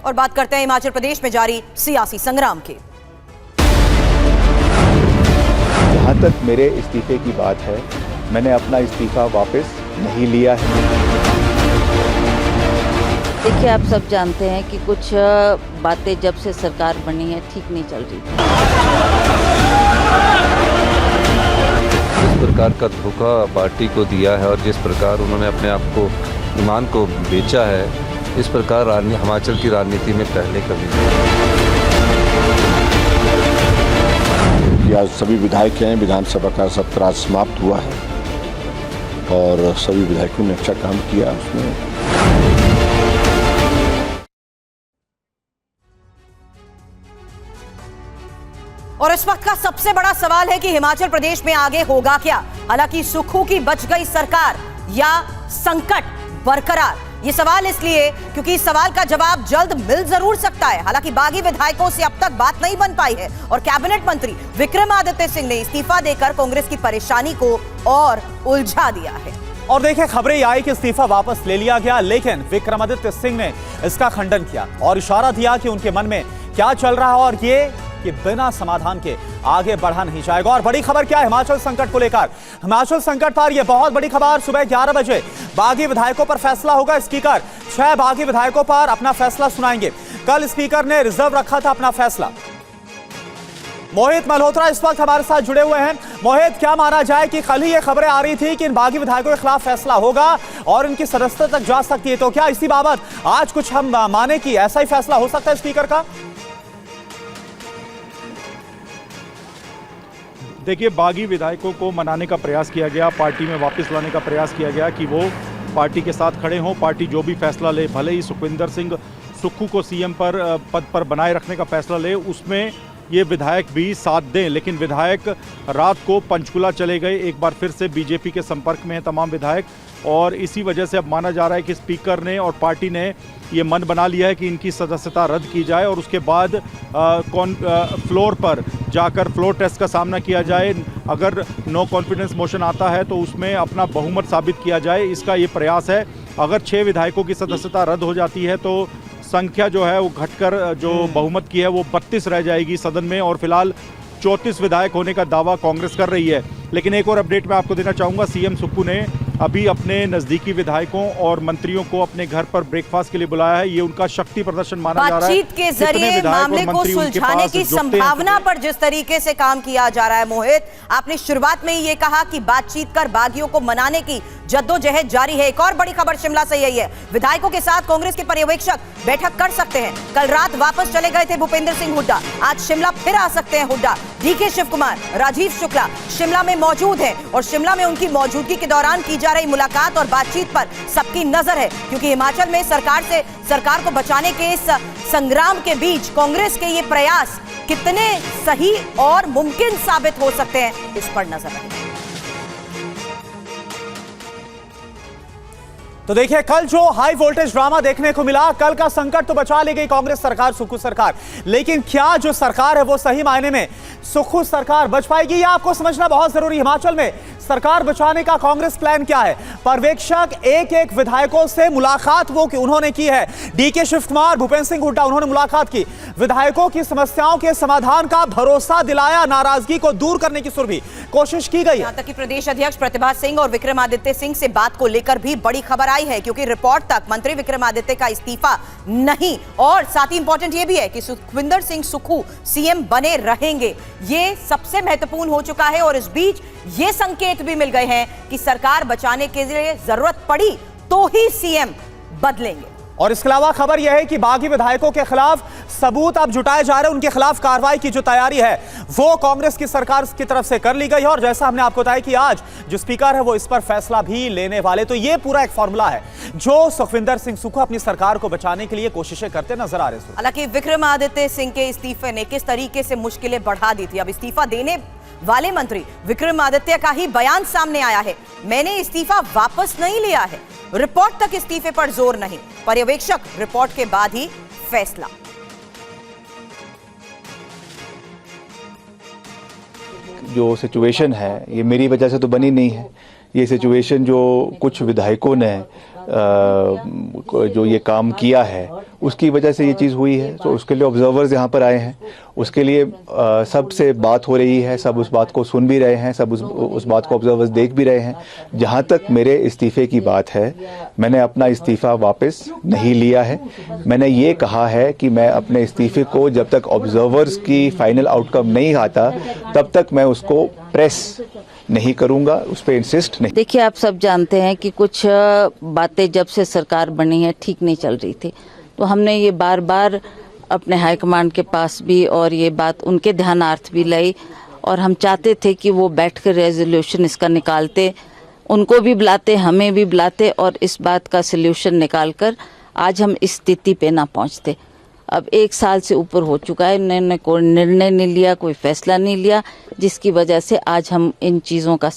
और बात करते हैं हिमाचल प्रदेश में जारी सियासी संग्राम की। जहां तक मेरे इस्तीफे की बात है, मैंने अपना इस्तीफा वापस नहीं लिया है। देखिए, आप सब जानते हैं कि कुछ बातें जब से सरकार बनी है ठीक नहीं चल रही। जिस प्रकार का धोखा पार्टी को दिया है और जिस प्रकार उन्होंने अपने आप को, ईमान को बेचा है, इस प्रकार हिमाचल की राजनीति में पहले कभी नहीं। आज सभी विधायक हैं, विधानसभा का सत्र आज समाप्त हुआ है और सभी विधायकों ने अच्छा काम किया उसमें। और इस वक्त का सबसे बड़ा सवाल है कि हिमाचल प्रदेश में आगे होगा क्या। हालांकि सुक्खू की बच गई सरकार या संकट बरकरार, ये सवाल इसलिए क्योंकि इस सवाल का जवाब जल्द मिल जरूर सकता है। हालांकि बागी विधायकों से अब तक बात नहीं बन पाई है और कैबिनेट मंत्री विक्रमादित्य सिंह ने इस्तीफा देकर कांग्रेस की परेशानी को और उलझा दिया है। और देखिए, खबरें आई कि इस्तीफा वापस ले लिया गया, लेकिन विक्रमादित्य सिंह ने इसका खंडन किया और इशारा दिया कि उनके मन में क्या चल रहा है और ये कि बिना समाधान के आगे बढ़ा नहीं जाएगा। और बड़ी खबर क्या है हिमाचल संकट को लेकर? हिमाचल संकट पर यह बहुत बड़ी खबर, सुबह 11 बजे बागी विधायकों पर फैसला होगा। स्पीकर 6 बागी विधायकों पर अपना फैसला सुनाएंगे। कल स्पीकर ने रिजर्व रखा था अपना फैसला। मोहित मल्होत्रा इस वक्त हमारे साथ जुड़े हुए हैं। मोहित, क्या माना जाए कि कल ही ये खबरें आ रही थी कि इन बागी विधायकों के खिलाफ फैसला होगा और इनकी सदस्यता तक जा सकती है, तो क्या इसी बाबत आज कुछ हम माने कि ऐसा ही फैसला हो सकता है स्पीकर का? देखिए, बागी विधायकों को मनाने का प्रयास किया गया, पार्टी में वापस लाने का प्रयास किया गया कि वो पार्टी के साथ खड़े हों। पार्टी जो भी फैसला ले, भले ही सुखविंदर सिंह सुक्खू को सीएम पद पर बनाए रखने का फैसला ले, उसमें ये विधायक भी साथ दें। लेकिन विधायक रात को पंचकुला चले गए, एक बार फिर से बीजेपी के संपर्क में हैं तमाम विधायक, और इसी वजह से अब माना जा रहा है कि स्पीकर ने और पार्टी ने ये मन बना लिया है कि इनकी सदस्यता रद्द की जाए और उसके बाद फ्लोर पर जाकर फ्लोर टेस्ट का सामना किया जाए। अगर नो कॉन्फिडेंस मोशन आता है तो उसमें अपना बहुमत साबित किया जाए, इसका ये प्रयास है। अगर 6 विधायकों की सदस्यता रद्द हो जाती है तो संख्या जो है वो घटकर जो बहुमत की है वो 32 रह जाएगी सदन में, और फिलहाल 34 विधायक होने का दावा कांग्रेस कर रही है। लेकिन एक और अपडेट मैं आपको देना चाहूँगा, सीएम सुक्खू ने अभी अपने नजदीकी विधायकों और मंत्रियों को अपने घर पर ब्रेकफास्ट के लिए बुलाया है। ये उनका शक्ति प्रदर्शन माना जा रहा है। बातचीत के जरिए मामले को सुलझाने की संभावना पर जिस तरीके से काम किया जा रहा है, मोहित, आपने शुरुआत में ही ये कहा कि बातचीत कर बागियों को मनाने की जद्दोजहद जारी है। एक और बड़ी खबर शिमला से यही है, विधायकों के साथ कांग्रेस के पर्यवेक्षक बैठक कर सकते हैं। कल रात वापस चले गए थे भूपेंद्र सिंह हुड्डा, आज शिमला फिर आ सकते हैं हुड्डा। डीके शिव कुमार, राजीव शुक्ला शिमला में मौजूद हैं और शिमला में उनकी मौजूदगी के दौरान की जा रही मुलाकात और बातचीत पर सबकी नजर है, क्योंकि हिमाचल में सरकार को बचाने के इस संग्राम के बीच कांग्रेस के ये प्रयास कितने सही और मुमकिन साबित हो सकते हैं, इस पर नजर है। तो देखिए, कल जो हाई वोल्टेज ड्रामा देखने को मिला, कल का संकट तो बचा ले गई कांग्रेस सरकार, सुक्खू सरकार, लेकिन क्या जो सरकार है वो सही मायने में सुक्खू सरकार बच पाएगी, यह आपको समझना बहुत जरूरी। हिमाचल में सरकार बचाने का कांग्रेस प्लान क्या है? पर्यवेक्षक एक विधायकों से मुलाकात वो कि उन्होंने की है। डीके शिव कुमार, भूपेंद्र सिंह हुड्डा, उन्होंने मुलाकात की, विधायकों की समस्याओं के समाधान का भरोसा दिलाया, नाराजगी को दूर करने की सुर भी कोशिश की गई। यहां तक कि प्रदेश अध्यक्ष प्रतिभा सिंह और विक्रमादित्य सिंह से बात को लेकर भी बड़ी खबर आई है, क्योंकि रिपोर्ट तक मंत्री विक्रमादित्य का इस्तीफा नहीं, और साथ ही इंपॉर्टेंट यह भी है कि सुखविंदर सिंह सुक्खू सीएम बने रहेंगे। ये सबसे महत्वपूर्ण हो चुका है और इस बीच ये संकेत भी मिल गए हैं कि सरकार बचाने के लिए जरूरत पड़ी तो ही सीएम बदलेंगे। और इसके अलावा खबर यह है कि बागी विधायकों के खिलाफ सबूत अब जुटाए जा रहे हैं, उनके खिलाफ कार्रवाई की जो तैयारी है वो कांग्रेस की सरकार की तरफ से कर ली गई है। और जैसा हमने आपको बताया कि आज जो स्पीकर है वो इस पर फैसला भी लेने वाले, तो ये पूरा एक फॉर्मूला है जो सुखविंदर सिंह सुक्खू अपनी सरकार को बचाने के लिए कोशिशें करते नजर आ रहे हैं। हालांकि विक्रमादित्य सिंह के इस्तीफे ने किस तरीके से मुश्किलें बढ़ा दी थी, अब इस्तीफा देने वाले मंत्री विक्रमादित्य का ही बयान सामने आया है, मैंने इस्तीफा वापस नहीं लिया है, रिपोर्ट तक इस्तीफे पर जोर नहीं, पर्यवेक्षक रिपोर्ट के बाद ही फैसला। जो सिचुएशन है ये मेरी वजह से तो बनी नहीं है, ये सिचुएशन जो कुछ विधायकों ने जो ये काम किया है उसकी वजह से ये चीज़ हुई है। तो उसके लिए ऑब्जर्वर्स यहाँ पर आए हैं, उसके लिए सबसे बात हो रही है, सब उस बात को सुन भी रहे हैं, सब उस बात को ऑब्जर्वर्स देख भी रहे हैं। जहाँ तक मेरे इस्तीफे की बात है, मैंने अपना इस्तीफ़ा वापस नहीं लिया है। मैंने ये कहा है कि मैं अपने इस्तीफे को जब तक ऑब्जर्वर्स की फाइनल आउटकम नहीं आता तब तक मैं उसको प्रेस नहीं करूंगा, उस पर इंसिस्ट नहीं। देखिए, आप सब जानते हैं कि कुछ बातें जब से सरकार बनी है ठीक नहीं चल रही थी, तो हमने ये बार बार अपने हाईकमांड के पास भी और ये बात उनके ध्यानार्थ भी लाई, और हम चाहते थे कि वो बैठकर रेजोल्यूशन इसका निकालते, उनको भी बुलाते, हमें भी बुलाते, और इस बात का सल्यूशन निकालकर आज हम इस स्थिति पे ना पहुंचते। अब 1 साल से ऊपर हो चुका है, इन्होंने कोई निर्णय नहीं लिया, कोई फैसला नहीं लिया, जिसकी वजह से आज हम इन चीज़ों का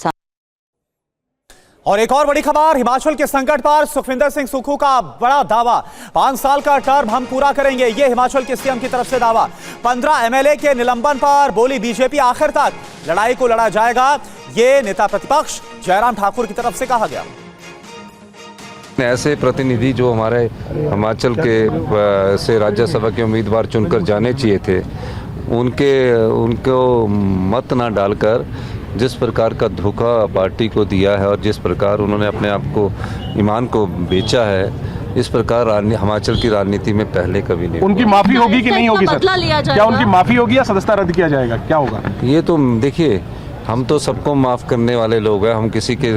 और एक और बड़ी खबर, हिमाचल के संकट पर सुखविंदर सिंह सुक्खू का बड़ा दावा। 5 साल का टर्म हम पूरा करेंगे, ये हिमाचल के सीएम की तरफ से दावा। 15 एमएलए के निलंबन पर बोली बीजेपी आखिर तक लड़ाई को लड़ा जाएगा, ये नेता प्रतिपक्ष जयराम ठाकुर की तरफ से कहा गया। ऐसे प्रतिनिधि जो हमारे हिमाचल के से राज्यसभा के उम्मीदवार चुनकर जाने चाहिए थे, उनको मत ना डालकर जिस प्रकार का धोखा पार्टी को दिया है और जिस प्रकार उन्होंने अपने आप को, ईमान को बेचा है, इस प्रकार हिमाचल की राजनीति में पहले कभी नहीं। उनकी माफी होगी कि नहीं होगी सर? क्या उनकी माफी होगी या सदस्यता रद्द किया जाएगा, क्या होगा? ये तो देखिए, हम तो सबको माफ़ करने वाले लोग हैं, हम किसी के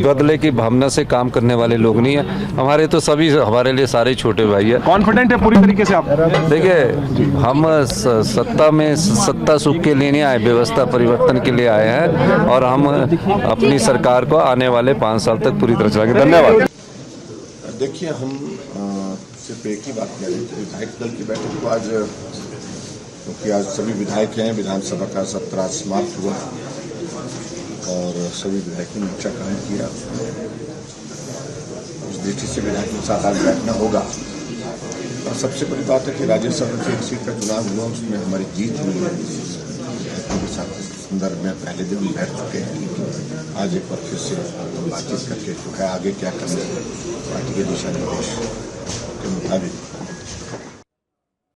बदले की भावना से काम करने वाले लोग नहीं हैं। हमारे तो सभी, हमारे लिए सारे छोटे भाई हैं। कॉन्फिडेंट है पूरी तरीके से आप? देखिए, हम सत्ता सुख के लिए नहीं आए, व्यवस्था परिवर्तन के लिए आए हैं, और हम अपनी सरकार को आने वाले 5 साल तक पूरी तरह चलाएंगे। धन्यवाद। देखिए, हम सिर्फ एक ही बात कह रहे थे, विधायक दल की बैठक को आज, क्योंकि आज सभी विधायक हैं, विधानसभा का सत्र आज समाप्त हुआ और सभी विधायकों ने अच्छा काम किया। उस दृष्टि से विधायकों के साथ आज बैठना होगा। और सबसे बड़ी बात है कि राज्यसभा की एक सीट का चुनाव हुआ, उसमें हमारी जीत हुई है। विधायकों के साथ संदर्भ में पहले दिन बैठ चुके हैं, आज एक बार फिर से बातचीत करके जो है आगे क्या करना है, पार्टी के दिशा निर्देश के मुताबिक